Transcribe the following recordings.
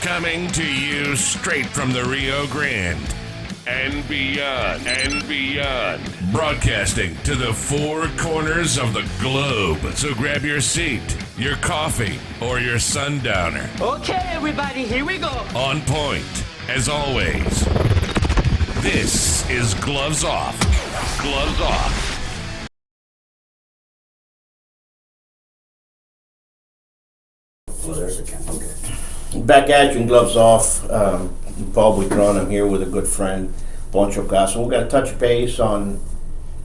Coming to you straight from the Rio Grande and beyond, broadcasting to the four corners of the globe. So grab your seat, your coffee, or your sundowner. Okay, everybody, here we go. On point, as always. This is Gloves Off. Gloves Off. Well, there's a camera. Okay. Back at you, Gloves Off. Paul Buitrón. I'm here with a good friend, Poncho Casso. We're going to touch base on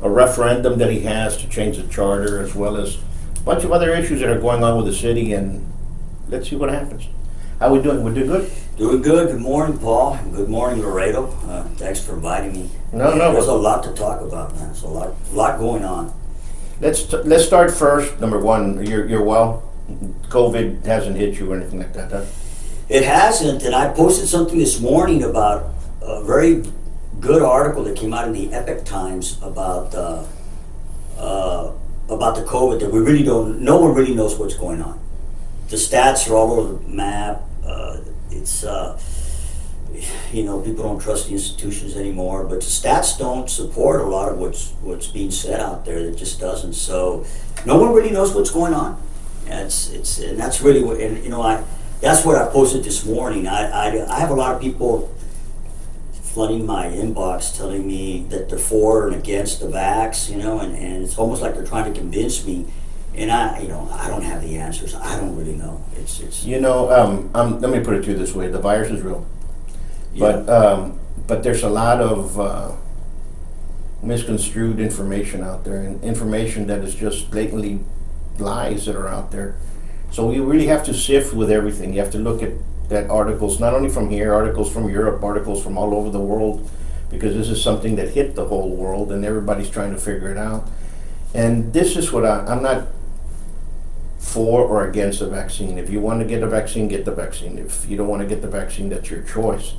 a referendum that he has to change the charter, as well as a bunch of other issues that are going on with the city, and let's see what happens. How we doing? We doing good? Doing good. Good morning, Paul. Good morning, Laredo. Thanks for inviting me. No. There's a lot to talk about, man. There's a lot going on. Let's start first. Number one, you're well. COVID hasn't hit you or anything like that, huh? It hasn't, and I posted something this morning about a very good article that came out in the Epic Times about the COVID that no one really knows what's going on. The stats are all over the map. People don't trust the institutions anymore, but the stats don't support a lot of what's being said out there. It just doesn't. So no one really knows what's going on. And that's really what, that's what I posted this morning. I have a lot of people flooding my inbox telling me that they're for and against the vax, and it's almost like they're trying to convince me. And I don't have the answers. I don't really know. Let me put it to you this way: the virus is real, yeah. But there's a lot of misconstrued information out there, and information that is just blatantly lies that are out there. So you really have to sift with everything. You have to look at articles, not only from here, articles from Europe, articles from all over the world, because this is something that hit the whole world, and everybody's trying to figure it out. And this is what I'm not for or against the vaccine. If you want to get a vaccine, get the vaccine. If you don't want to get the vaccine, that's your choice.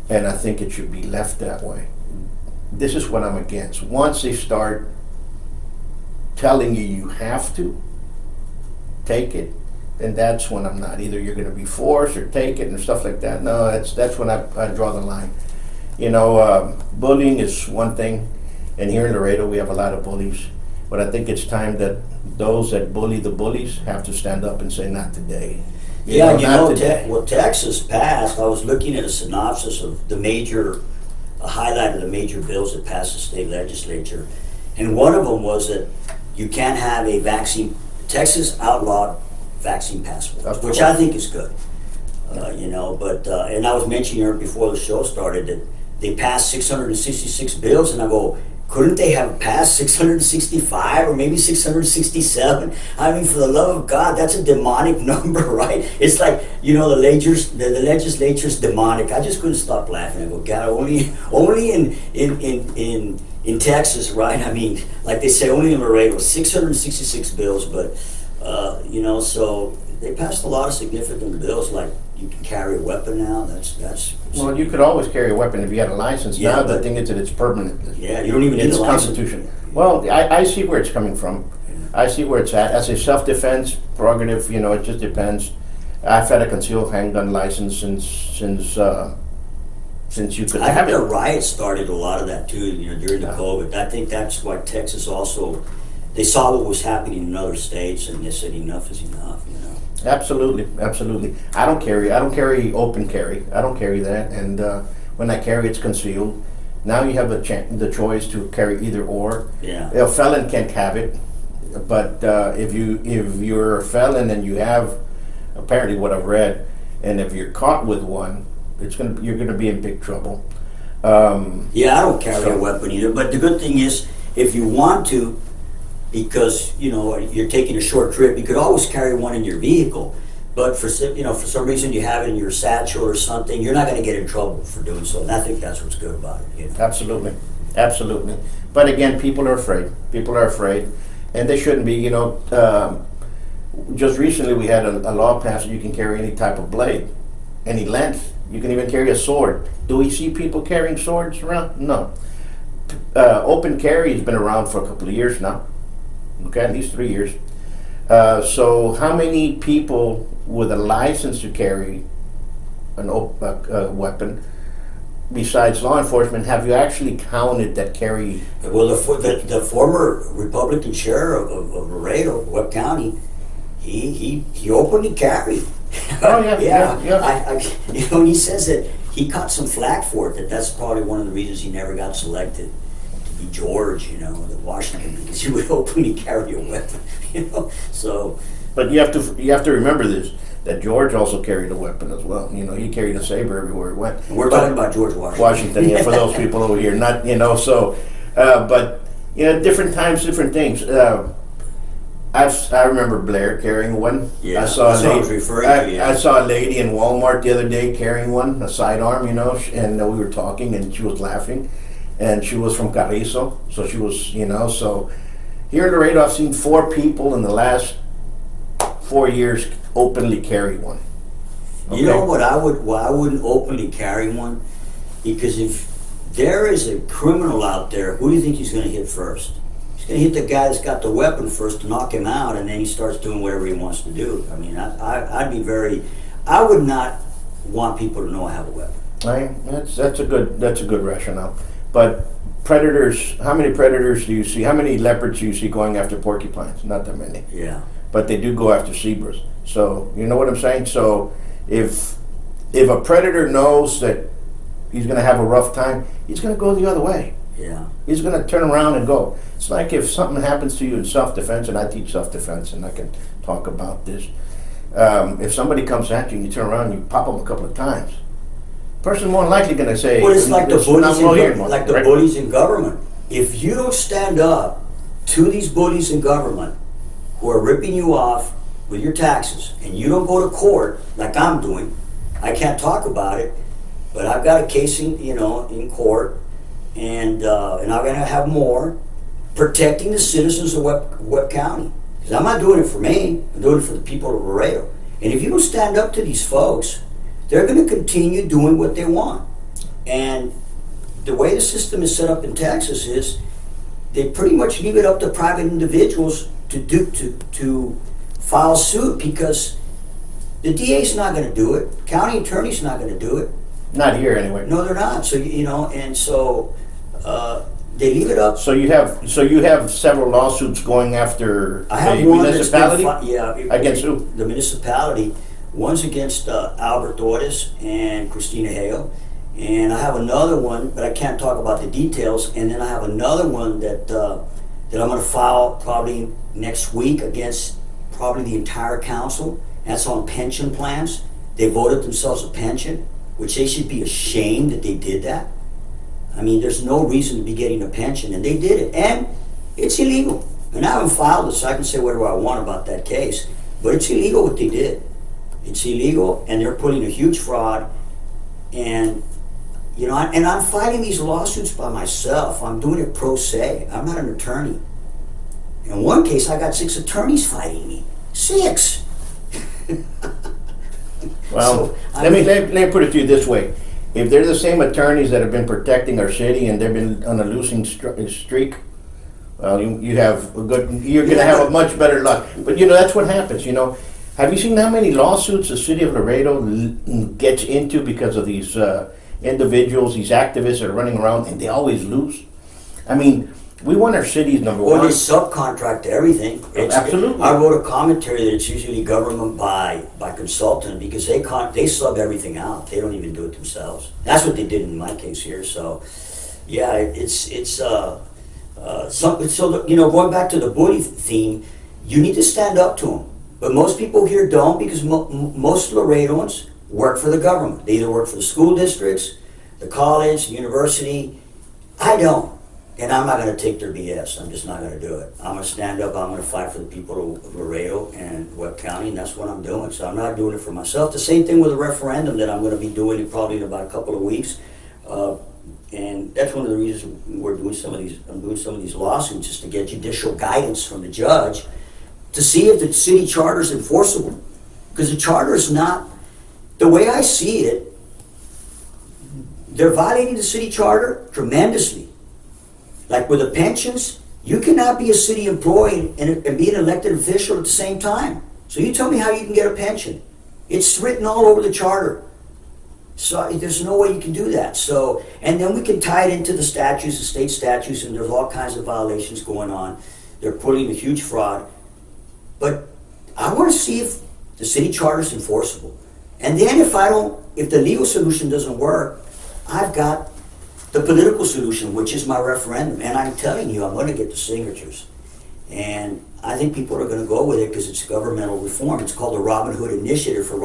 And I think it should be left that way. This is what I'm against. Once they start telling you have to take it, then that's when I'm not. Either you're going to be forced or take it and stuff like that. No, that's when I draw the line. Bullying is one thing, and here in Laredo we have a lot of bullies. But I think it's time that those that bully the bullies have to stand up and say, not today. Texas passed. I was looking at a synopsis of a highlight of the major bills that passed the state legislature. And one of them was that you can't have a vaccine. Texas outlawed vaccine passports, which I think is good. And I was mentioning before the show started that they passed 666 bills, and I go, couldn't they have passed 665 or maybe 667? I mean, for the love of God, that's a demonic number, right? It's like, the legislature's demonic. I just couldn't stop laughing. I go, God, only in Texas, right? I mean, like they say, only in Laredo, 666 bills, but so they passed a lot of significant bills, like you can carry a weapon now. That's well, you could always carry a weapon if you had a license. Yeah, now the thing is that it's permanent. Yeah, you don't even need a license. Constitution. Well, I see where it's coming from. I see where it's at. As a self-defense prerogative, it just depends. I've had a concealed handgun license since you could I have think it. the riots started a lot of that too, during the COVID. I think that's why Texas also, they saw what was happening in other states and they said enough is enough, Absolutely. I don't carry open carry. I don't carry that, and when I carry, it's concealed. Now you have the choice to carry either or. Yeah. A felon can't have it, but if you're a felon and you have, apparently what I've read, and if you're caught with one, you're gonna be in big trouble. I don't carry a weapon either, but the good thing is, if you want to, because you're taking a short trip, you could always carry one in your vehicle. But for some reason you have it in your satchel or something, you're not going to get in trouble for doing so. And I think that's what's good about it. Absolutely. But again, people are afraid, and they shouldn't be. Just recently we had a law passed that you can carry any type of blade, any length. You can even carry a sword. Do we see people carrying swords around? No. Open carry has been around for a couple of years now. Okay, at least 3 years. So how many people with a license to carry a weapon besides law enforcement, have you actually counted that carry? Well, the former Republican chair of Laredo, Webb County, he openly carried. Oh yeah. He says that he caught some flack for it. That's probably one of the reasons he never got selected to be George, the Washington, because he would openly carry a weapon, So, but you have to remember this, that George also carried a weapon as well. He carried a saber everywhere he went. And we're talking about George Washington. Washington, yeah, for those people over here, not so. But different times, different things. I remember Blair carrying one. Yeah, I saw that's what I was referring to, yeah. I saw a lady in Walmart the other day carrying one, a sidearm, and we were talking, and she was laughing, and she was from Carrizo, so she was, so here in Laredo, I've seen 4 people in the last 4 years openly carry one. Okay? You know what I wouldn't openly carry one, because if there is a criminal out there, who do you think he's going to hit first? He's going to hit the guy that's got the weapon first to knock him out, and then he starts doing whatever he wants to do. I mean, I would not want people to know I have a weapon. That's a good rationale. But predators, how many predators do you see? How many leopards do you see going after porcupines? Not that many. Yeah. But they do go after zebras. So you know what I'm saying? So if a predator knows that he's going to have a rough time, he's going to go the other way. Yeah. He's going to turn around and go. It's like if something happens to you in self-defense, and I teach self-defense, and I can talk about this. If somebody comes at you and you turn around and you pop them a couple of times, person more likely going to say, well, it's like the bullies bullies in government. If you don't stand up to these bullies in government who are ripping you off with your taxes, and you don't go to court like I'm doing, I can't talk about it, but I've got a case in court, and I'm going to have more, protecting the citizens of Webb County. Because I'm not doing it for me, I'm doing it for the people of Laredo. And if you don't stand up to these folks, they're going to continue doing what they want. And the way the system is set up in Texas is they pretty much leave it up to private individuals to file suit, because the DA's not going to do it, county attorney's not going to do it. Not here anyway. No, they're not. So they leave it up. So you have several lawsuits going after I have the one municipality. Against who? The municipality. One's against Albert Torres and Christina Hale, and I have another one, but I can't talk about the details. And then I have another one that I'm going to file probably next week against probably the entire council. That's on pension plans. They voted themselves a pension, which they should be ashamed that they did that. I mean, there's no reason to be getting a pension, and they did it, and it's illegal. And I haven't filed it, so I can say whatever I want about that case, but it's illegal what they did. It's illegal, and they're putting a huge fraud, and I'm fighting these lawsuits by myself. I'm doing it pro se. I'm not an attorney. In one case, I got 6 attorneys fighting me. 6. Well, let me put it to you this way. If they're the same attorneys that have been protecting our city and they've been on a losing streak, well, you're going to have a much better luck. But that's what happens. Have you seen how many lawsuits the city of Laredo gets into because of these individuals, these activists that are running around, and they always lose? I mean, we want our cities number one. Or they subcontract everything. Absolutely. I wrote a commentary that it's usually government by consultant, because they sub everything out. They don't even do it themselves. That's what they did in my case here. So, yeah, going back to the bully theme, you need to stand up to them. But most people here don't, because most Laredoans work for the government. They either work for the school districts, the college, the university. I don't. And I'm not going to take their BS. I'm just not going to do it. I'm going to stand up. I'm going to fight for the people of Laredo and Webb County, and that's what I'm doing. So I'm not doing it for myself. The same thing with the referendum that I'm going to be doing probably in about a couple of weeks. And that's one of the reasons I'm doing some of these lawsuits, just to get judicial guidance from the judge to see if the city charter is enforceable. Because the charter is not, the way I see it, they're violating the city charter tremendously. Like with the pensions, you cannot be a city employee and be an elected official at the same time. So you tell me how you can get a pension. It's written all over the charter. So there's no way you can do that. So, and then we can tie it into the statutes, the state statutes, and there's all kinds of violations going on. They're pulling a huge fraud. But I want to see if the city charter is enforceable. And then if the legal solution doesn't work, I've got the political solution, which is my referendum. And I'm telling you, I'm going to get the signatures. And I think people are going to go with it because it's governmental reform. It's called the Robin Hood Initiative for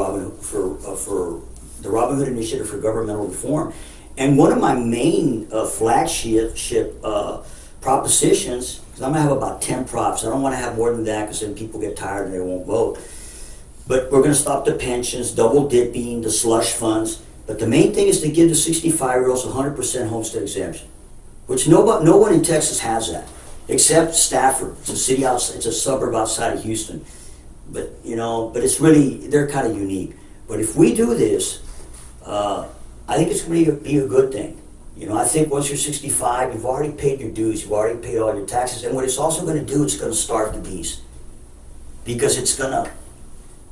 the Robin Hood Initiative for Governmental Reform. And one of my main flagship propositions, because I'm going to have about 10 props. I don't want to have more than that because then people get tired and they won't vote. But we're going to stop the pensions, double dipping, the slush funds. But the main thing is to give the 65-year-olds 100% homestead exemption, which no one in Texas has that, except Stafford. It's a city outside, it's a suburb outside of Houston. But it's really, they're kind of unique. But if we do this, I think it's going to be a good thing. I think once you're 65, you've already paid your dues, you've already paid all your taxes, and what it's also going to do, it's going to starve the beast. Because it's going to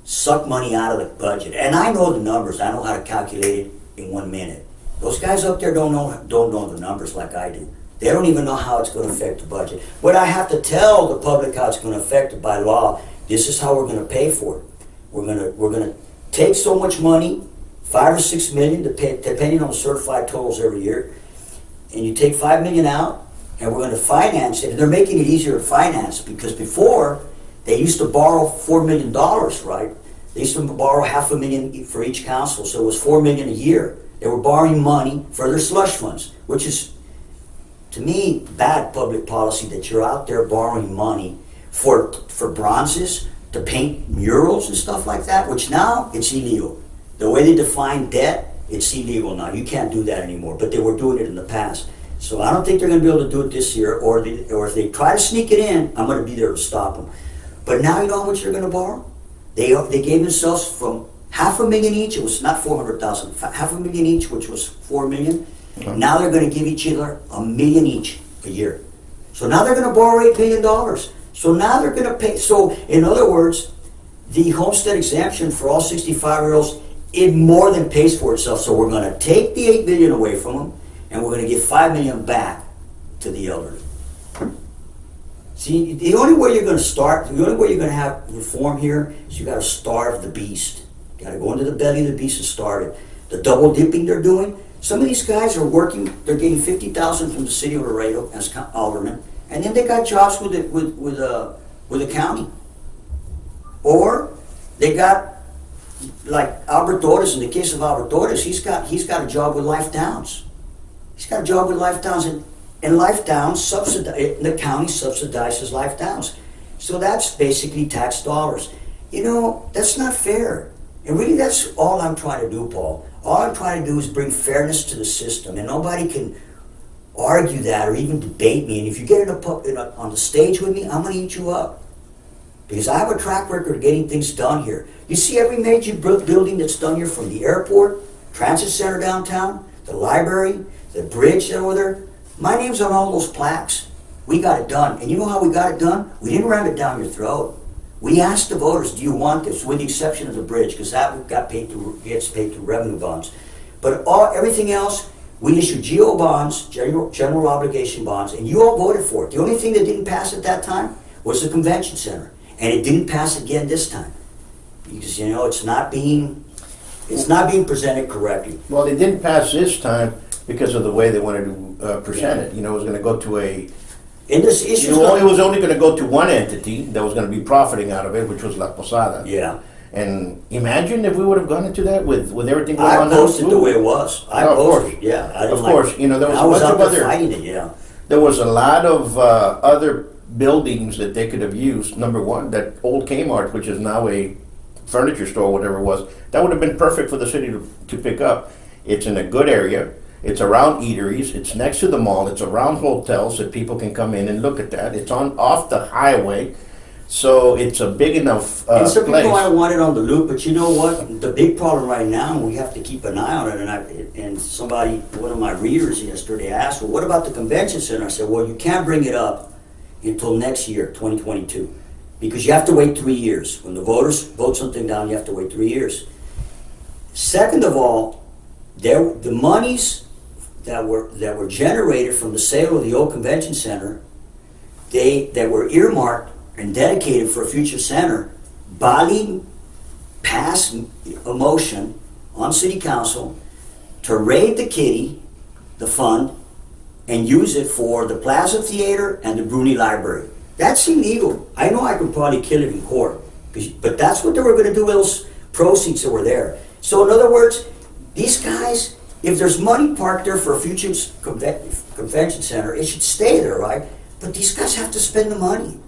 suck money out of the budget. And I know the numbers, I know how to calculate it in 1 minute. Those guys up there don't know the numbers like I do. They don't even know how it's going to affect the budget. But I have to tell the public how it's going to affect it by law. This is how we're going to pay for it. We're going to take so much money, 5 or 6 million, depending on the certified totals every year, and you take 5 million out, and we're going to finance it. And they're making it easier to finance because before they used to borrow $4 million, right? They used to borrow $500,000 for each council, so it was $4 million a year. They were borrowing money for their slush funds, which is, to me, bad public policy that you're out there borrowing money for bronzes, to paint murals and stuff like that, which now it's illegal. The way they define debt, it's illegal now. You can't do that anymore, but they were doing it in the past. So I don't think they're going to be able to do it this year, or if they try to sneak it in, I'm going to be there to stop them. But now you know how much they're going to borrow? They gave themselves from $500,000 each, it was not 400,000, $500,000 each, which was 4 million. Now they're going to give each other $1 million each a year. So now they're going to borrow $8 billion. So now they're going to pay. So in other words, the homestead exemption for all 65-year-olds, it more than pays for itself. So we're going to take the $8 billion away from them, and we're going to give $5 million back to the elderly. See, the only way you're going to have reform here is you got to starve the beast. You got to go into the belly of the beast and starve it. The double dipping they're doing. Some of these guys are working. They're getting $50,000 from the city of Laredo as aldermen, and then they got jobs with the county. Or they got, like Albert Torres. In the case of Albert Torres, he's got a job with Life Downs. He's got a job with Life Downs, and Life Downs the county subsidizes Life Downs. So that's basically tax dollars. That's not fair. And really, that's all I'm trying to do, Paul. All I'm trying to do is bring fairness to the system, and nobody can argue that or even debate me. And if you get on the stage with me, I'm going to eat you up. Because I have a track record of getting things done here. You see every major building that's done here, from the airport, transit center downtown, the library, the bridge over there. My name's on all those plaques. We got it done. And you know how we got it done? We didn't ram it down your throat. We asked the voters, do you want this? With the exception of the bridge, because that gets paid through revenue bonds. But everything else, we issued GO bonds, general obligation bonds, and you all voted for it. The only thing that didn't pass at that time was the convention center. And it didn't pass again this time. Because, it's not being presented correctly. Well, it didn't pass this time because of the way they wanted to present it. It was going to go to in this issue, it was only going to go to one entity that was going to be profiting out of it, which was La Posada. Yeah. And imagine if we would have gone into that with everything going on. I posted the way it was. Of course. Yeah. Of course. There was I was a out bunch of there other. fighting it. Yeah. There was a lot of other buildings that they could have used. Number one, that old Kmart, which is now a furniture store, whatever it was, that would have been perfect for the city to pick up. It's in a good area. It's around eateries. It's next to the mall. It's around hotels that people can come in and look at that. It's off the highway, so it's a big enough and some place. people I wanted on the loop, but you know what? The big problem right now, we have to keep an eye on it. And one of my readers yesterday asked, well, what about the convention center? I said, well, you can't bring it up until next year, 2022, because you have to wait 3 years. When the voters vote something down, you have to wait 3 years. Second of all, the monies that were generated from the sale of the old convention center, that were earmarked and dedicated for a future center, Bali passed a motion on city council to raid the kitty, the fund, and use it for the Plaza Theater and the Bruni Library. That's illegal. I know I could probably kill it in court, but that's what they were going to do with those proceeds that were there. So in other words, these guys, if there's money parked there for a future convention center, it should stay there, right? But these guys have to spend the money.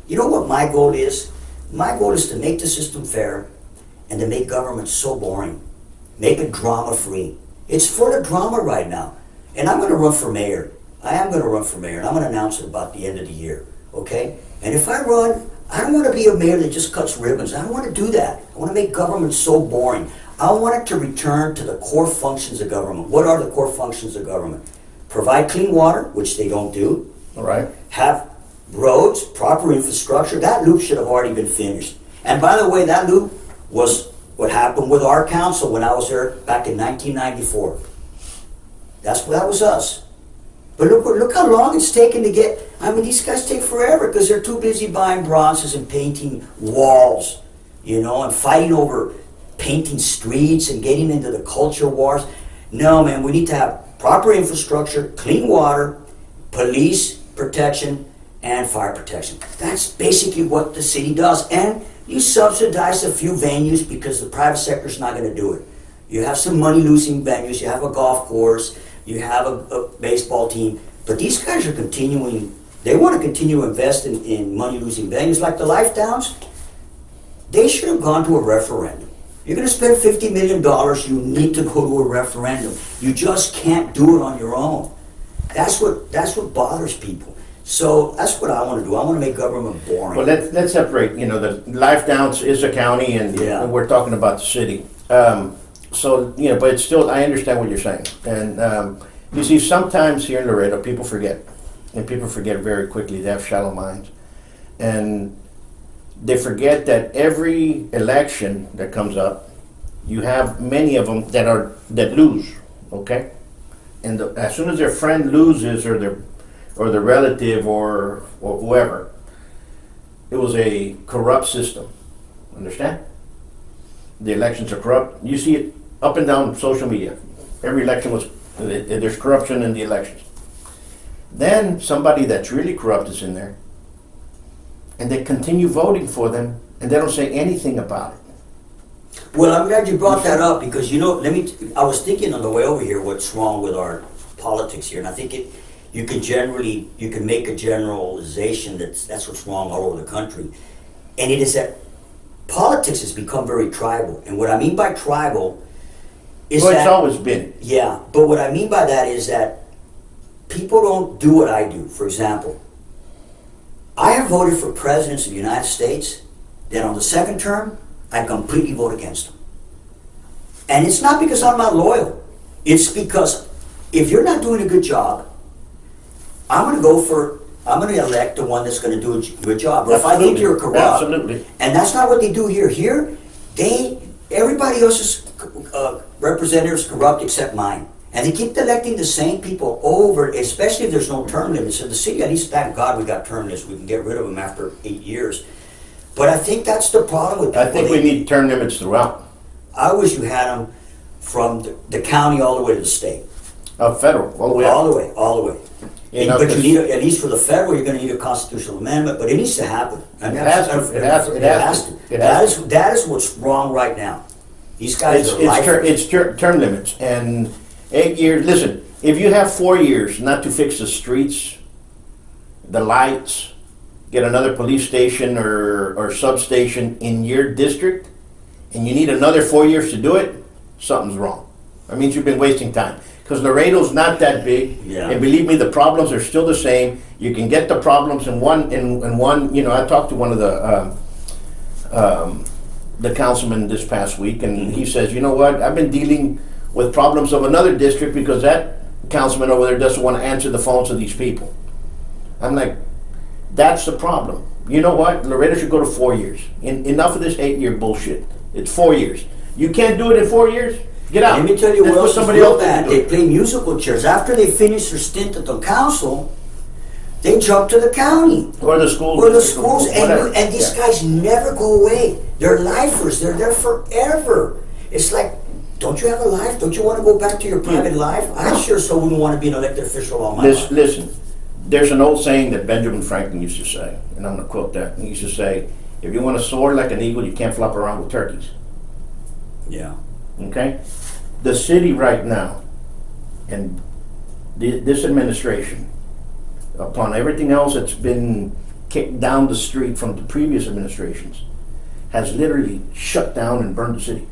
You know what my goal is? My goal is to make the system fair and to make government so boring. Make it drama-free. It's full of drama right now. And I'm going to run for mayor. I am going to run for mayor, and I'm going to announce it about the end of the year, okay? And if I run, I don't want to be a mayor that just cuts ribbons. I don't want to do that. I want to make government so boring. I want it to return to the core functions of government. What are the core functions of government? Provide clean water, which they don't do. All right. Have roads, proper infrastructure. That loop should have already been finished. And by the way, that loop was what happened with our council when I was there back in 1994. That was us. But look how long it's taken to get. I mean, these guys take forever because they're too busy buying bronzes and painting walls, and fighting over painting streets and getting into the culture wars. No, man, we need to have proper infrastructure, clean water, police protection, and fire protection. That's basically what the city does. And you subsidize a few venues because the private sector is not going to do it. You have some money-losing venues. You have a golf course. You have a baseball team. But these guys are continuing. They want to continue to invest in money-losing venues like the Life Downs. They should have gone to a referendum. You're going to spend $50 million. You need to go to a referendum. You just can't do it on your own. That's what bothers people. So that's what I want to do. I want to make government boring. Well, let's separate. The Life Downs is a county, and we're talking about the city. So, but it's still, I understand what you're saying. And you see, sometimes here in Laredo, people forget. And people forget very quickly. They have shallow minds. And they forget that every election that comes up, you have many of them that lose, okay? And as soon as their friend loses, or their relative, or whoever, it was a corrupt system. Understand? The elections are corrupt. You see it up and down social media. Every election there's corruption in the elections. Then somebody that's really corrupt is in there, and they continue voting for them, and they don't say anything about it. Well, I'm glad you brought that up because, I was thinking on the way over here what's wrong with our politics here, and I think you can make a generalization that's what's wrong all over the country. And it is that politics has become very tribal. And what I mean by tribal is it's always been. Yeah, but what I mean by that is that people don't do what I do. For example, I have voted for presidents of the United States that on the second term, I completely vote against them. And it's not because I'm not loyal. It's because if you're not doing a good job, I'm going to elect the one that's going to do a good job. But if I think you're corrupt, absolutely. And that's not what they do here. Here, everybody else's representatives corrupt except mine. And they keep electing the same people over, especially if there's no term limits. In the city, at least thank God we got term limits. We can get rid of them after 8 years. But I think that's the problem with people. I think we need term limits throughout. I wish you had them from the county all the way to the state. Federal, all the way up. All the way. But you need, at least for the federal, you're going to need a constitutional amendment, but it needs to happen. It has to. That is what's wrong right now. These guys it's term limits. And 8 years, listen, if you have 4 years not to fix the streets, the lights, get another police station or substation in your district, and you need another 4 years to do it, something's wrong. That means you've been wasting time. Because Laredo's not that big, and believe me, the problems are still the same. You can get the problems in one. I talked to one of the councilmen this past week, and he says, you know what? I've been dealing with problems of another district because that councilman over there doesn't want to answer the phones of these people. I'm like, that's the problem. You know what? Laredo should go to 4 years. Enough of this 8-year bullshit. It's 4 years. You can't do it in 4 years? Get out. Let me tell you Let's what put else is somebody real else there to bad. do They it. play musical chairs. After they finish their stint at the council, they jump to the county. Or the school. Or the schools, whatever. and these Yeah. guys never go away. They're lifers. They're there forever. It's like, don't you have a life? Don't you want to go back to your private life? I sure so wouldn't want to be an elected official all my life. Listen, there's an old saying that Benjamin Franklin used to say, and I'm going to quote that. He used to say, if you want to soar like an eagle, you can't flop around with turkeys. Yeah. Okay? The city right now, and this administration, upon everything else that's been kicked down the street from the previous administrations, has literally shut down and burned the city.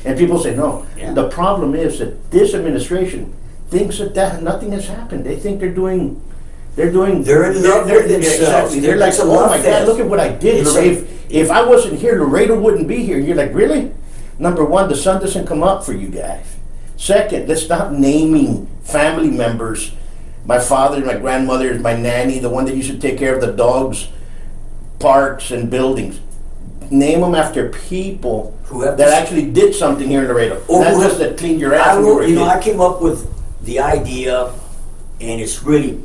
And people say, no. Yeah. The problem is that this administration thinks that nothing has happened. They think they're in love with themselves. Exactly. They're like, It's a oh love my God, fest. look at what I did. It's Laredo. If I wasn't here, Laredo wouldn't be here. You're like, really? Number one, the sun doesn't come up for you guys. Second, let's stop naming family members. My father, my grandmother, my nanny, the one that used to take care of the dogs, parks, and buildings. Name them after people Who have that this- actually did something here in Laredo. Or Not who just have- that cleaned your ass I when you were wrote, a you know, kid. I came up with the idea, and it's really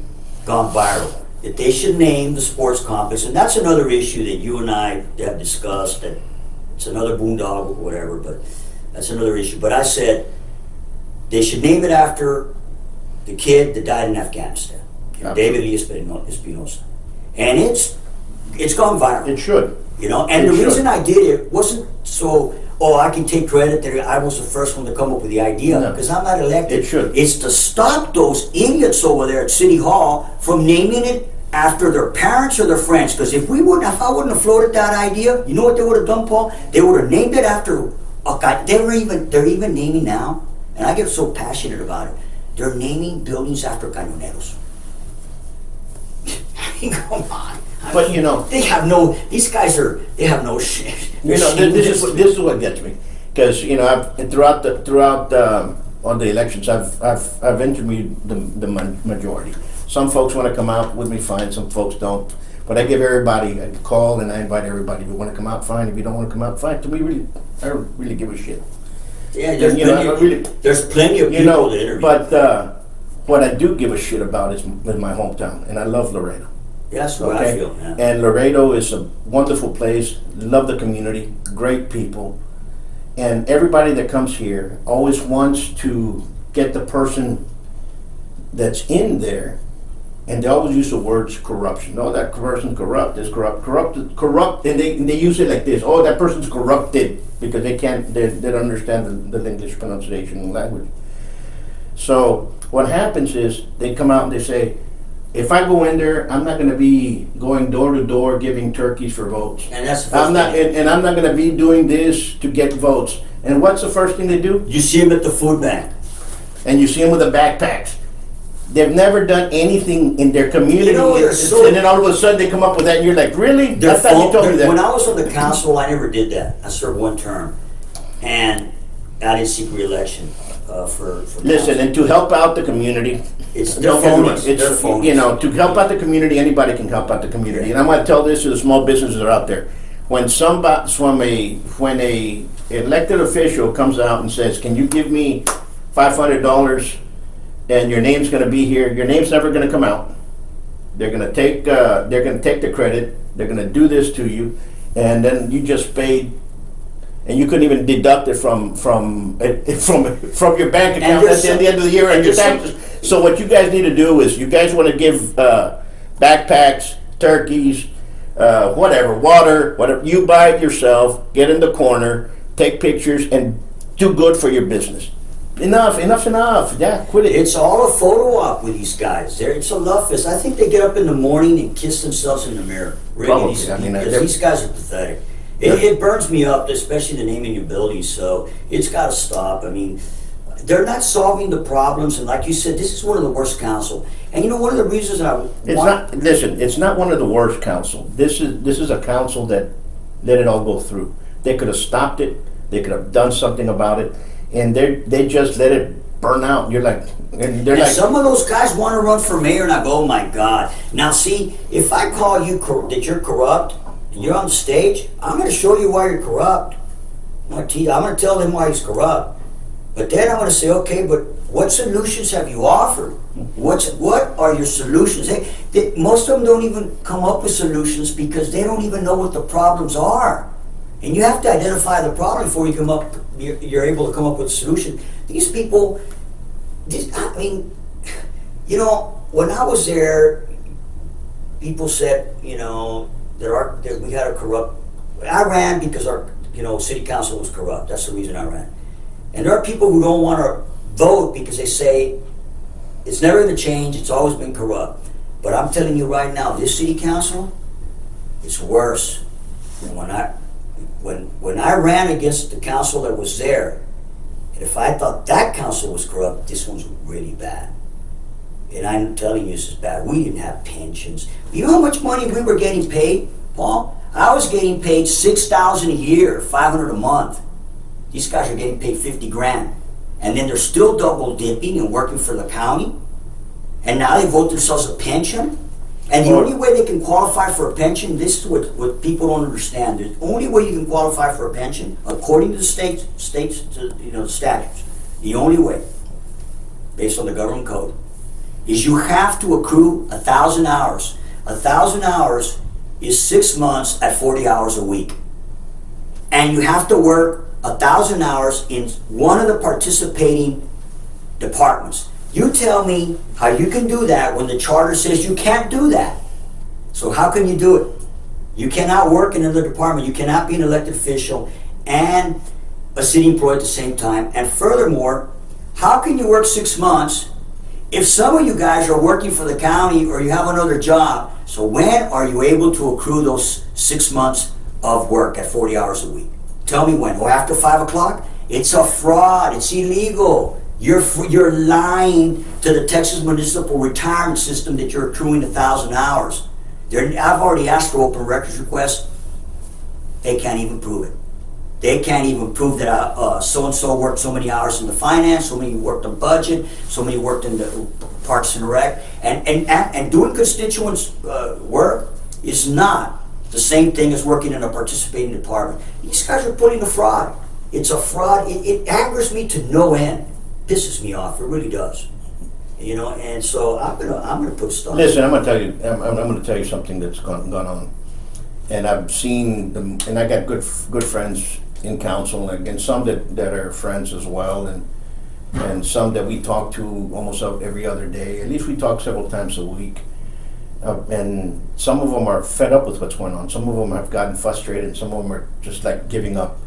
gone viral, that they should name the sports complex, and that's another issue that you and I have discussed, that it's another boondoggle or whatever, but that's another issue. But I said they should name it after the kid that died in Afghanistan, David Lee Espinosa. And it's gone viral. It should. You know, and It the should. reason I did it wasn't so, oh, I can take credit that I was the first one to come up with the idea, No. because I'm not elected. It should. It's to stop those idiots over there at City Hall from naming it after their parents or their friends. Because if I wouldn't have floated that idea, you know what they would have done, Paul? They would have named it after a guy. They're even naming now, and I get so passionate about it. They're naming buildings after cañoneros. I mean, come on. But you know, These guys they have no shit. you know, this is what gets me, because you know, throughout on the elections, I've interviewed the majority. Some folks want to come out with me, fine. Some folks don't. But I give everybody a call and I invite everybody. If you want to come out, fine. If you don't want to come out, fine. I don't really give a shit. Yeah, You know, there's plenty of You people know, to interview. but what I do give a shit about is my hometown, and I love Laredo. Yeah, that's what I feel, man. And Laredo is a wonderful place. Love the community, great people, and everybody that comes here always wants to get the person that's in there, and they always use the words corruption. Oh, that person's corrupt. Is corrupt, and they use it like this. Oh, that person's corrupted, because they don't understand the English pronunciation and language. So what happens is they come out and they say, if I go in there, I'm not going to be going door to door giving turkeys for votes. And that's the first thing. And I'm not going to be doing this to get votes. And what's the first thing they do? You see them at the food bank. And you see them with the backpacks. They've never done anything in their community, You know, they're so- and then all of a sudden they come up with that, and you're like, really? I They're thought you told me that. When I was on the council, I never did that. I served one term, and I didn't seek re-election for Listen, council. and to help out the community, It's don't they're get me wrong, phonies. They're it's, phonies. you know, to help out the community, anybody can help out the community. And I'm going to tell this to the small businesses that are out there. When a elected official comes out and says, can you give me $500 and your name's going to be here, your name's never going to come out. They're going to take the credit. They're going to do this to you, and then you just paid, and you couldn't even deduct it from your bank account at the end of the year and your taxes. So what you guys need to do is, you guys want to give backpacks, turkeys, whatever, water, whatever. You buy it yourself. Get in the corner, take pictures, and do good for your business. Enough's enough. Yeah, quit it. It's all a photo op with these guys. It's a love fest. I think they get up in the morning and kiss themselves in the mirror. Really, Probably. I mean, because these guys are pathetic. It burns me up, especially the naming your buildings. So it's got to stop. I mean, they're not solving the problems. And like you said, this is one of the worst council. And you know, one of the reasons It's not one of the worst council. This is a council that let it all go through. They could have stopped it. They could have done something about it, and they just let it burn out. You're like, and they're And like, some of those guys want to run for mayor, and I go, oh my God. Now see, if I call you that you're corrupt, and you're on the stage, I'm going to show you why you're corrupt. I'm going to tell him why he's corrupt. But then I'm going to say, okay, but what solutions have you offered? What are your solutions? Most of them don't even come up with solutions because they don't even know what the problems are. And you have to identify the problem before you're able to come up with a solution. These people, I mean, you know, when I was there, people said, you know, that we had a corrupt. I ran because our, you know, city council was corrupt. That's the reason I ran. And there are people who don't want to vote because they say it's never going to change. It's always been corrupt. But I'm telling you right now, this city council, it's worse than when I ran against the council that was there. And if I thought that council was corrupt, this one's really bad. And I'm telling you, this is bad. We didn't have pensions. You know how much money we were getting paid, Paul? I was getting paid $6,000 a year, $500 a month. These guys are getting paid 50 grand. And then they're still double dipping and working for the county. And now they vote themselves a pension. And the only way they can qualify for a pension, this is what people don't understand. The only way you can qualify for a pension, according to the states, you know, the statutes, the only way, based on the government code, is you have to accrue 1,000 hours. 1,000 hours is 6 months at 40 hours a week. And you have to work 1,000 hours in one of the participating departments. You tell me how you can do that when the charter says you can't do that. So how can you do it? You cannot work in another department. You cannot be an elected official and a city employee at the same time. And furthermore, how can you work 6 months if some of you guys are working for the county or you have another job? So when are you able to accrue those 6 months of work at 40 hours a week? Tell me when. Or after 5 o'clock? It's a fraud. It's illegal. You're lying to the Texas Municipal Retirement System that you're accruing 1,000 hours. I've already asked for open records requests. They can't even prove it. They can't even prove that so-and-so worked so many hours in the finance, so many worked on budget, so many worked in the Parks and Rec. And doing constituents' work is not the same thing as working in a participating department. These guys are pulling a fraud. It's a fraud. It angers me to no end. Pisses me off. It really does. You know, and so I'm gonna put a stop. Listen, I'm gonna tell you something that's gone on, and I've seen them, and I got good friends in council, and some that are friends as well, and some that we talk to almost every other day. At least we talk several times a week. And some of them are fed up with what's going on. Some of them have gotten frustrated, and some of them are just like giving up.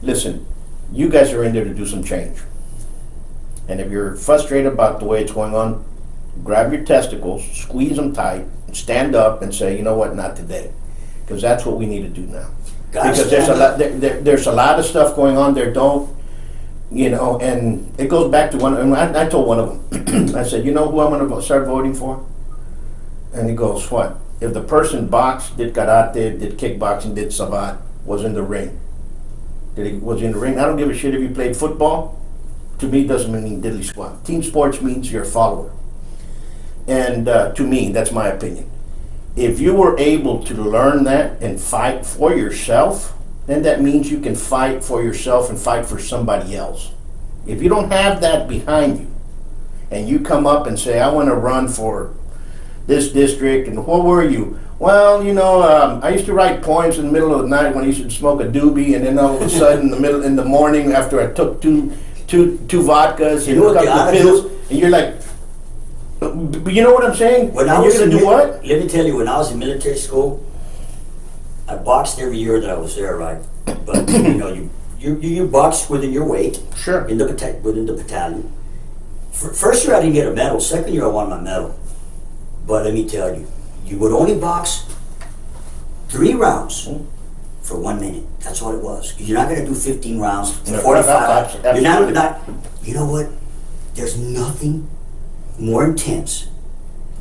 Listen, you guys are in there to do some change. And if you're frustrated about the way it's going on, grab your testicles, squeeze them tight, and stand up and say, you know what, not today. Because that's what we need to do now. Because there's a lot of stuff going on there, you know, and it goes back to one, and I told one of them, I said, you know who I'm going to start voting for? And he goes, what? If the person boxed, did karate, did kickboxing, did savate, was in the ring. Was in the ring. I don't give a shit if you played football. To me, it doesn't mean diddly squat. Team sports means you're a follower. And to me, that's my opinion. If you were able to learn that and fight for yourself, then that means you can fight for yourself and fight for somebody else. If you don't have that behind you, and you come up and say, I want to run for this district, and what were you? Well, you know, I used to write poems in the middle of the night when I used to smoke a doobie, and then all of a sudden, in the morning, after I took two vodkas and a couple of pills, and you're like, you know what I'm saying? When you're gonna do what? Let me tell you, when I was in military school, I boxed every year that I was there, right? But you know, you box within your weight, sure, within the battalion. First year I didn't get a medal. Second year I won my medal. But let me tell you, you would only box 3 rounds for 1 minute. That's all it was. You're not going to do 15 rounds for 45. You're not. You know what? There's nothing more intense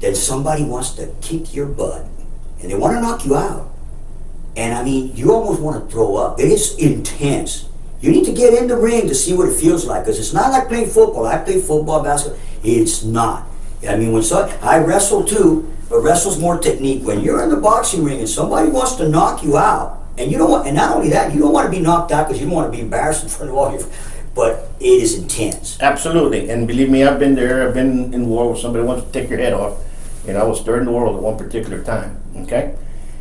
than somebody wants to kick your butt and they want to knock you out. And I mean, you almost want to throw up. It is intense. You need to get in the ring to see what it feels like, because it's not like playing football. I play football, basketball. It's not. I mean, I wrestle too, but wrestle's more technique. When you're in the boxing ring and somebody wants to knock you out, and you don't want, and not only that, you don't want to be knocked out because you don't want to be embarrassed in front of all your but it is intense. Absolutely, and believe me, I've been there. I've been in war with somebody who wants to take your head off, and I was third in the world at one particular time. Okay,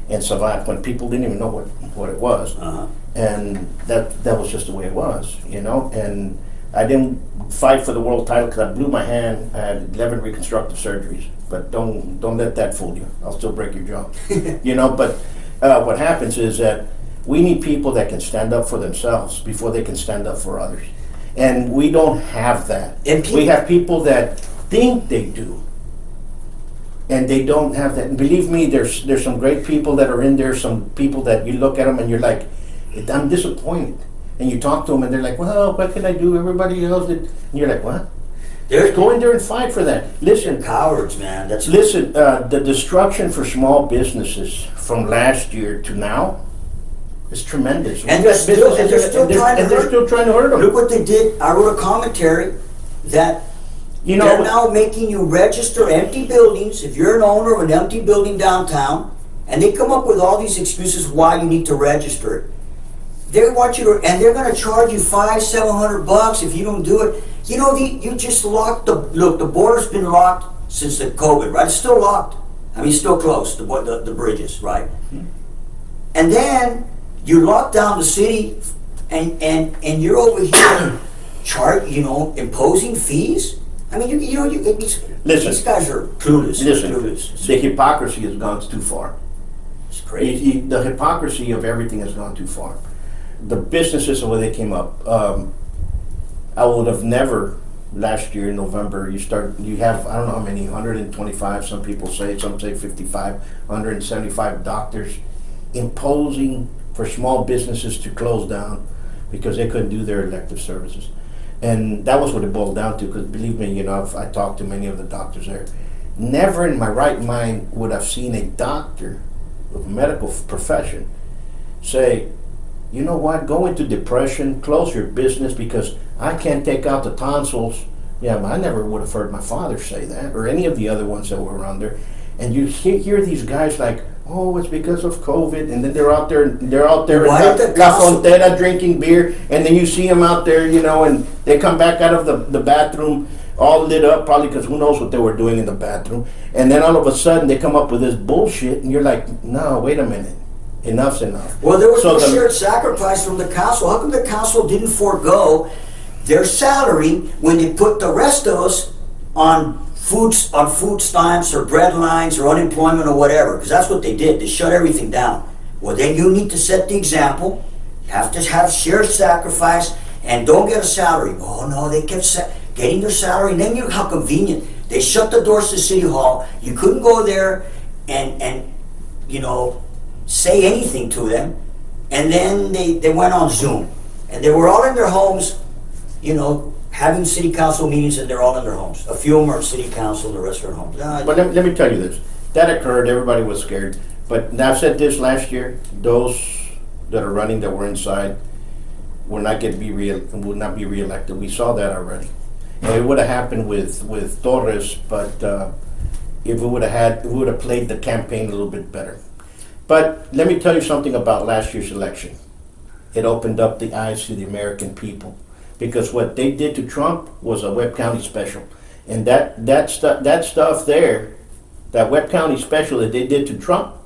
and survived when people didn't even know what it was, and that was just the way it was, you know. And I didn't fight for the world title because I blew my hand. I had 11 reconstructive surgeries, but don't let that fool you. I'll still break your jaw, you know. But what happens is that we need people that can stand up for themselves before they can stand up for others. And we don't have that. We have people that think they do, and they don't have that. And believe me, there's some great people that are in there, some people that you look at them and you're like, I'm disappointed. And you talk to them and they're like, well, what can I do? Everybody else did. And you're like, what? Go in there and fight for that. Listen. Cowards, man. Listen, the destruction for small businesses from last year to now, it's tremendous. And they're still trying to hurt them. Look what they did. I wrote a commentary that they're now making you register empty buildings if you're an owner of an empty building downtown, and they come up with all these excuses why you need to register it. They want you to, and they're going to charge you $500-700 if you don't do it. You know, you just locked the border's been locked since the COVID, right? It's still locked. I mean, it's still closed, the bridges, right? And then you lock down the city, and you're over here imposing fees. I mean, these guys are clueless. Listen, the hypocrisy has gone too far. It's crazy. The hypocrisy of everything has gone too far. The businesses and where they came up. I would have never. Last year in November, you have I don't know how many, 125. Some people say 55, 175 doctors imposing for small businesses to close down because they couldn't do their elective services. And that was what it boiled down to, because believe me, I talked to many of the doctors there. Never in my right mind would I've seen a doctor of a medical profession say, you know what, go into depression, close your business because I can't take out the tonsils. Yeah, but I never would have heard my father say that, or any of the other ones that were around there. And you hear these guys like, oh, it's because of COVID, and then they're out there in La Frontera drinking beer, and then you see them out there, and they come back out of the bathroom all lit up, probably because who knows what they were doing in the bathroom, and then all of a sudden they come up with this bullshit, and you're like, no, wait a minute, enough's enough. Well, there was no shared sacrifice from the council. How come the council didn't forego their salary when they put the rest of us on food stamps or bread lines or unemployment or whatever? Because that's what they did. They shut everything down. Well, then you need to set the example. You have to have shared sacrifice and don't get a salary. Oh no, they kept getting their salary, and then how convenient. They shut the doors to City Hall. You couldn't go there and say anything to them. And then they went on Zoom. And they were all in their homes, having city council meetings, and they're all in their homes. A few of them are city council, the rest are in homes. But let me tell you this. That occurred, everybody was scared. But now I've said this last year, those that are running that were inside will not be reelected. We saw that already. And it would have happened with Torres, but if we would have played the campaign a little bit better. But let me tell you something about last year's election. It opened up the eyes to the American people. Because what they did to Trump was a Webb County special. And that stuff there, that Webb County special that they did to Trump,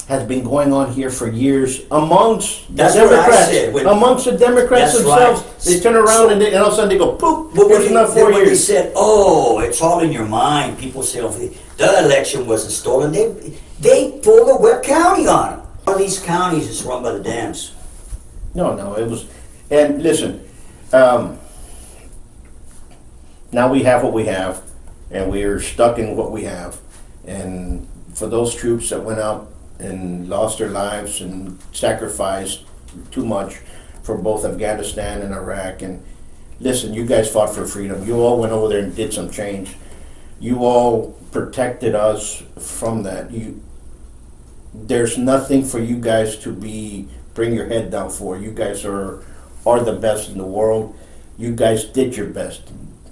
has been going on here for years amongst the Democrats. Amongst the Democrats themselves. Right. They turn around and all of a sudden they go, poof, here's enough 4 years. They said, oh, it's all in your mind. People say, oh, the election wasn't stolen. They pulled a Webb County on them. All these counties is run by the Dems. No, it was... And listen, now we have what we have, and we are stuck in what we have. And for those troops that went out and lost their lives and sacrificed too much for both Afghanistan and Iraq, and listen, you guys fought for freedom. You all went over there and did some change. You all protected us from that. There's nothing for you guys to bring your head down for. You guys are the best in the world. You guys did your best.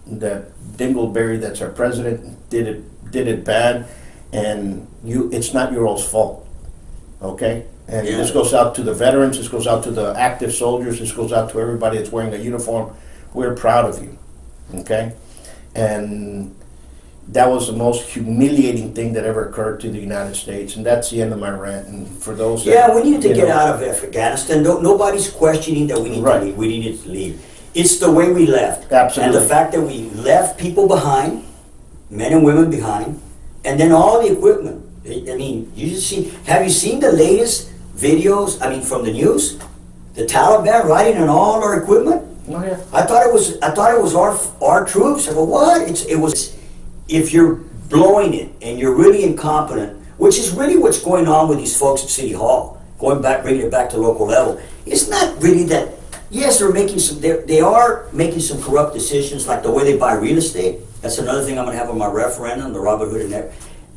That Dingleberry, that's our president, did it bad, and it's not your all's fault, okay? And Yeah. this goes out to the veterans, this goes out to the active soldiers, this goes out to everybody that's wearing a uniform. We're proud of you, okay? And that was the most humiliating thing that ever occurred to the United States, and that's the end of my rant. And for those that, Yeah, we needed to you get know, out of Afghanistan. Nobody's questioning that we need Right. to leave. We needed to leave. It's the way we left. Absolutely. And the fact that we left people behind, men and women behind, and then all the equipment. I mean, have you seen the latest videos, from the news? The Taliban riding on all our equipment? Oh, yeah. I thought it was our troops. I go, what? It was. If you're blowing it and you're really incompetent, which is really what's going on with these folks at City Hall, bringing it back to local level. It's not really that. Yes, they are making some corrupt decisions, like the way they buy real estate. That's another thing I'm going to have on my referendum, the Robert Hood and that.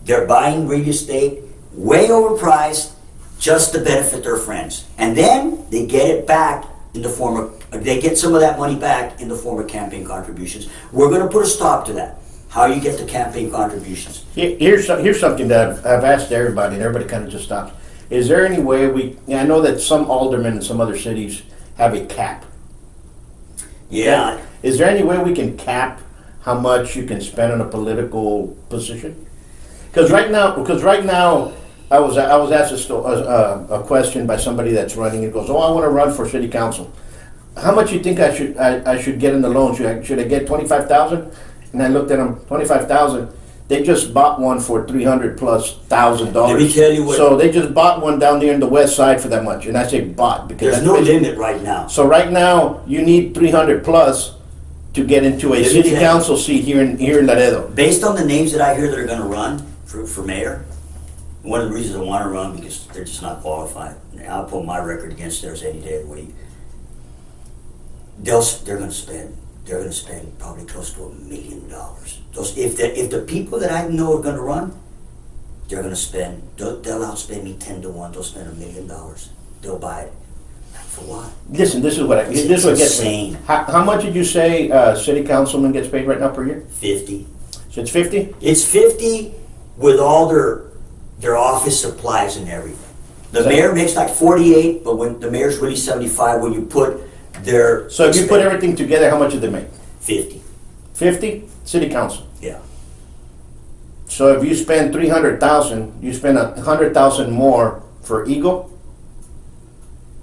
They're buying real estate way overpriced just to benefit their friends, and then they get it back in the form of they get some of that money back in the form of campaign contributions. We're going to put a stop to that. How you get the campaign contributions? Here's something that I've asked everybody, and everybody kind of just stops. Is there any way I know that some aldermen in some other cities have a cap. Yeah. Is there any way we can cap how much you can spend on a political position? Because right now, I was asked a question by somebody that's running. It goes, "Oh, I want to run for city council. How much you think I should get in the loan? Should I get 25,000?" And I looked at them, 25,000. They just bought one for $300,000+. Let me tell you what. So they just bought one down there in the west side for that much, and I say bought because There's that's no basically- limit right now. So right now you need 300+ to get into a Let me city tell you. council seat here in Laredo. Based on the names that I hear that are going to run for mayor, one of the reasons I want to run because they're just not qualified. And I'll put my record against theirs any day of the week. They're going to spend probably close to $1 million. If the people that I know are going to run, they're going to spend. They'll outspend me 10 to 1. They'll spend $1 million. They'll buy it. For what? Listen, this is what gets me. insane. How much did you say city councilman gets paid right now per year? 50. So it's 50. It's 50 with all their office supplies and everything. The So- mayor makes like 48, but when the mayor's really 75 when you put their. So if you put everything together, how much did they make? 50. 50. City council. Yeah. So if you spend 300,000, you spend 100,000 more for Eagle.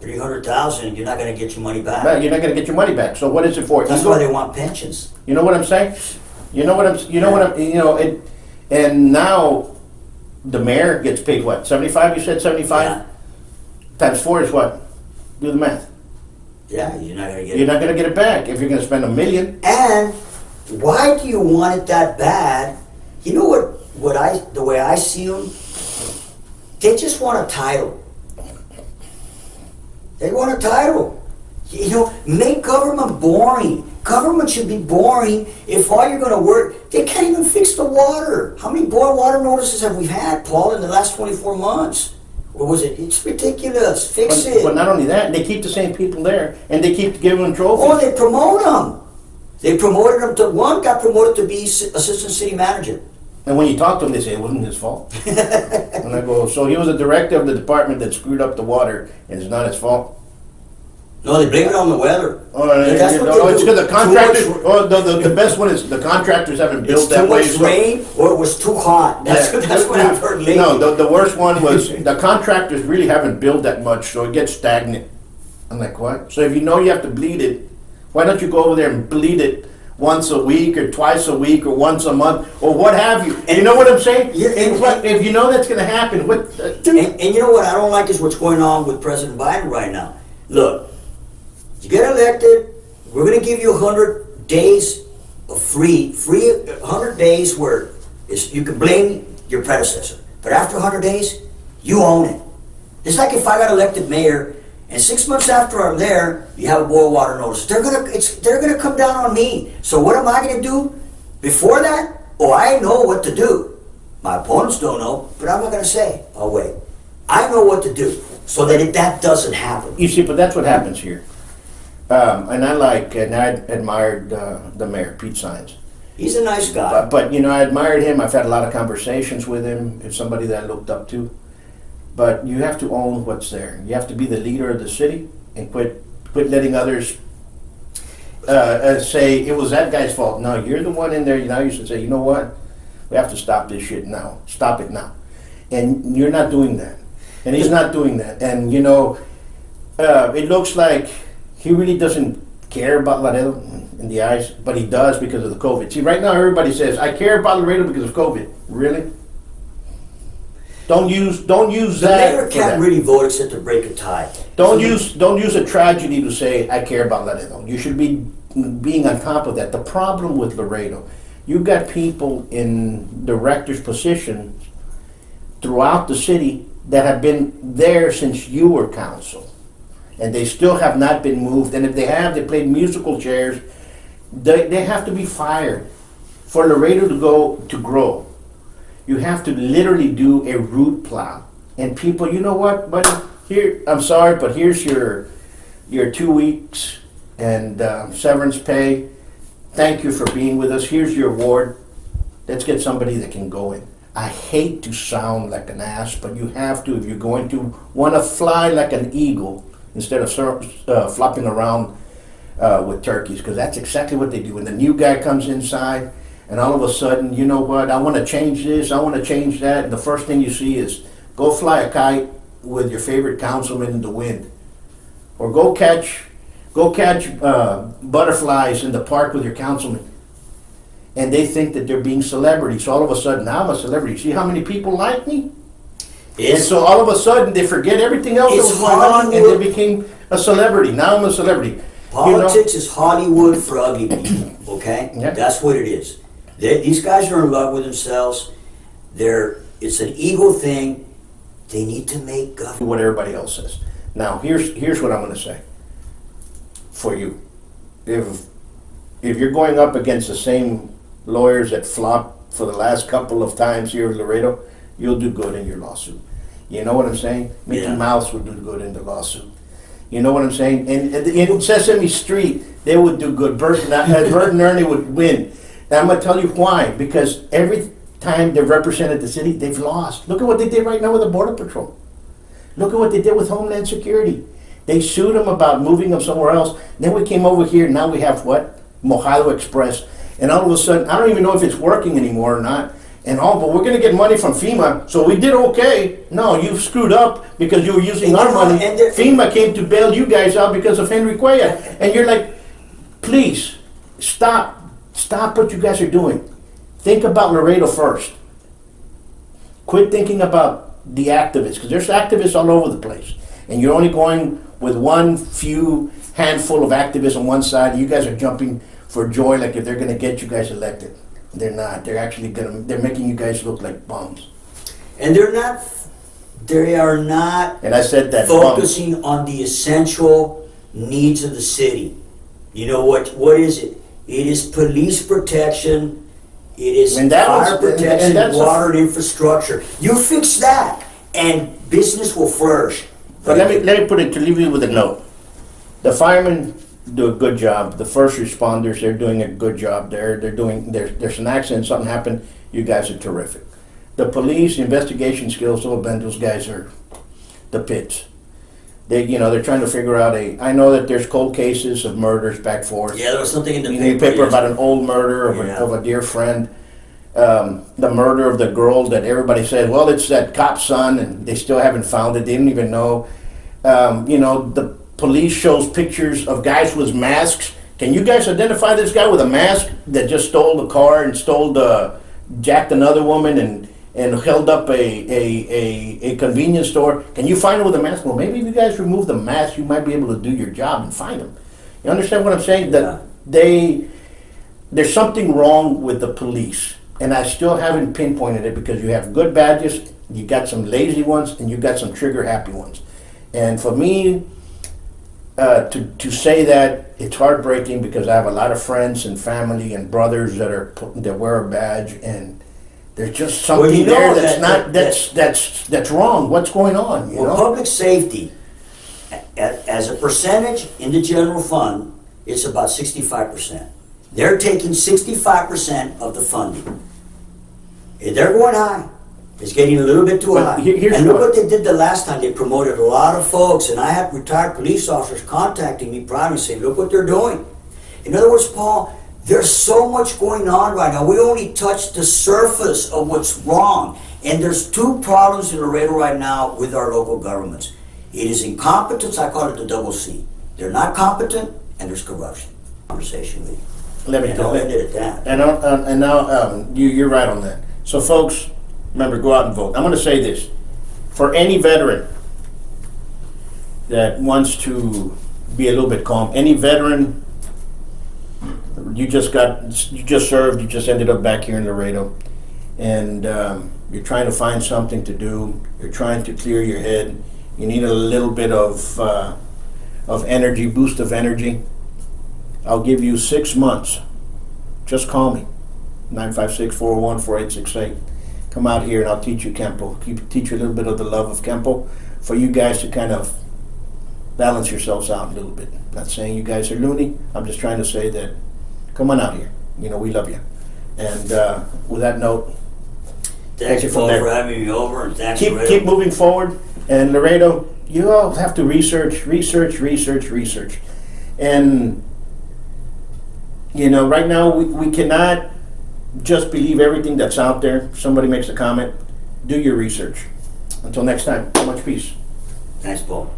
300,000, you're not going to get your money back. No, you're not going to get your money back. So what is it for? That's Eagle? why they want pensions. You know what I'm saying? And now the mayor gets paid what? 75? You said 75? Yeah. Times 4 is what? Do the math. Yeah, you're not going to get You're it. not going to get it back if you're going to spend $1 million. And why do you want it that bad? You know the way I see them, they just want a title. They want a title. Make government boring. Government should be boring if all you're going to work, they can't even fix the water. How many boil water notices have we had, Paul, in the last 24 months? What was it? It's ridiculous. Fix it. But not only that, they keep the same people there, and they keep giving them trophies. Oh, they promote them. They promoted him to one, got promoted to be assistant city manager. And when you talk to them, they say it wasn't his fault. And I go, so he was a director of the department that screwed up the water, and it's not his fault? No, they blame it on the weather. Oh, That's what they it's do. because the contractors. Too much- Oh, the best one is the contractors haven't built It's that too way. much rain or it was too hot. That's what I've heard lately. No, the worst one was the contractors really haven't built that much, so it gets stagnant. I'm like, what? So if you know you have to bleed it, why don't you go over there and bleed it once a week or twice a week or once a month or what have you? And you know what I'm saying? Yeah, and- If you know that's going to happen, what? And you know what I don't like is what's going on with President Biden right now. Look, you get elected, we're going to give you 100 days of free 100 days where you can blame your predecessor. But after 100 days, you own it. It's like if I got elected mayor and 6 months after I'm there, you have a boil water notice. They're gonna come down on me. So what am I gonna do before that? Oh, I know what to do. My opponents don't know, but I'm not gonna say. Oh wait, I know what to do so that that doesn't happen. You see, but that's what happens here. And I admired the mayor, Pete Sines. He's a nice guy. But I admired him. I've had a lot of conversations with him. It's somebody that I looked up to. But you have to own what's there. You have to be the leader of the city and quit letting others say it was that guy's fault. No, you're the one in there. Now you should say, you know what? We have to stop this shit now. Stop it now. And you're not doing that. And he's not doing that. And you know, it looks like he really doesn't care about Laredo in the eyes, but he does because of the COVID. See, right now everybody says, I care about Laredo because of COVID. Really? Don't use The that. mayor can't really vote except to break a tie. Don't use a tragedy to say I care about Laredo. You should be being on top of that. The problem with Laredo, you've got people in directors' positions throughout the city that have been there since you were council, and they still have not been moved. And if they have, they played musical chairs. They have to be fired for Laredo to grow. You have to literally do a root plow. And people, you know what, buddy? Here, I'm sorry, but here's your 2 weeks and severance pay. Thank you for being with us. Here's your award. Let's get somebody that can go in. I hate to sound like an ass, but you have to if you're going to want to fly like an eagle instead of flopping around with turkeys, because that's exactly what they do. When the new guy comes inside, and all of a sudden, you know what, I want to change this, I want to change that, and the first thing you see is go fly a kite with your favorite councilman in the wind. Or go catch butterflies in the park with your councilman. And they think that they're being celebrities. So all of a sudden, now I'm a celebrity. See how many people like me? And so all of a sudden, they forget everything else that was going on, and they became a celebrity. Now I'm a celebrity. Politics is Hollywood for ugly people, okay? Yeah. That's what it is. These guys are in love with themselves. It's an ego thing. They need to make government. What everybody else says. Now, here's what I'm going to say for you. If you're going up against the same lawyers that flopped for the last couple of times here in Laredo, you'll do good in your lawsuit. You know what I'm saying? Mickey Mouse would do good in the lawsuit. You know what I'm saying? And in Sesame Street, they would do good. Bert and Ernie would win. And I'm going to tell you why. Because every time they've represented the city, they've lost. Look at what they did right now with the Border Patrol. Look at what they did with Homeland Security. They sued them about moving them somewhere else. Then we came over here, now we have what? Mojado Express. And all of a sudden, I don't even know if it's working anymore or not. But we're going to get money from FEMA, so we did okay. No, you screwed up because you were using our money. FEMA came to bail you guys out because of Henry Cuellar. And you're like, please, stop what you guys are doing. Think about Laredo first. Quit thinking about the activists, because there's activists all over the place. And you're only going with one few handful of activists on one side. You guys are jumping for joy like if they're going to get you guys elected. They're not. They're actually they're making you guys look like bums. And they are not and I said that focusing on the essential needs of the city. You know what is it? It is police protection, it is fire protection, water and infrastructure. You fix that and business will flourish. But let me put it to leave you with a note. The firemen do a good job. The first responders, they're doing a good job. There's an accident, something happened, you guys are terrific. The police, investigation skills, those guys are the pits. They're trying to figure out I know that there's cold cases of murders back forth. Yeah, there was something in the paper about an old murder of a dear friend. The murder of the girl that everybody said, well, it's that cop's son, and they still haven't found it. They didn't even know. The police shows pictures of guys with masks. Can you guys identify this guy with a mask that just stole the car and jacked another woman and held up a convenience store? Can you find him with a mask? Well, maybe if you guys remove the mask, you might be able to do your job and find him. You understand what I'm saying? That there's something wrong with the police. And I still haven't pinpointed it, because you have good badges, you got some lazy ones, and you got some trigger happy ones. And for me, to say that, it's heartbreaking, because I have a lot of friends and family and brothers that wear a badge, and there's just something that's wrong. What's going on? Public safety, as a percentage in the general fund, it's about 65%. They're taking 65% of the funding. They're going high. It's getting a little bit too But high. here's And look what- what they did the last time. They promoted a lot of folks, and I had retired police officers contacting me privately saying, look what they're doing. In other words, Paul, there's so much going on right now. We only touched the surface of what's wrong. And there's two problems in Laredo right now with our local governments. It is incompetence, I call it the double C. They're not competent, and there's corruption. Conversation with you. Let me And tell I'll you. end it at that. And now, you're right on that. So folks, remember, go out and vote. I'm gonna say this. For any veteran that wants to be a little bit calm, any veteran, you just served, you just ended up back here in Laredo, and you're trying to find something to do, you're trying to clear your head, you need a little bit of energy, boost of energy, I'll give you 6 months. Just call me, 956-401-4868. Come out here and I'll teach you Kempo. Teach you a little bit of the love of Kempo for you guys to kind of balance yourselves out a little bit. Not saying you guys are loony. I'm just trying to say that come on out here. You know, we love you. And with that note, Thanks, take it from Paul, there. for having me over, and thanks, keep Laredo. moving forward. And Laredo, you all have to research. And you know, right now we cannot just believe everything that's out there. Somebody makes a comment. Do your research. Until next time, much peace. Thanks, Paul.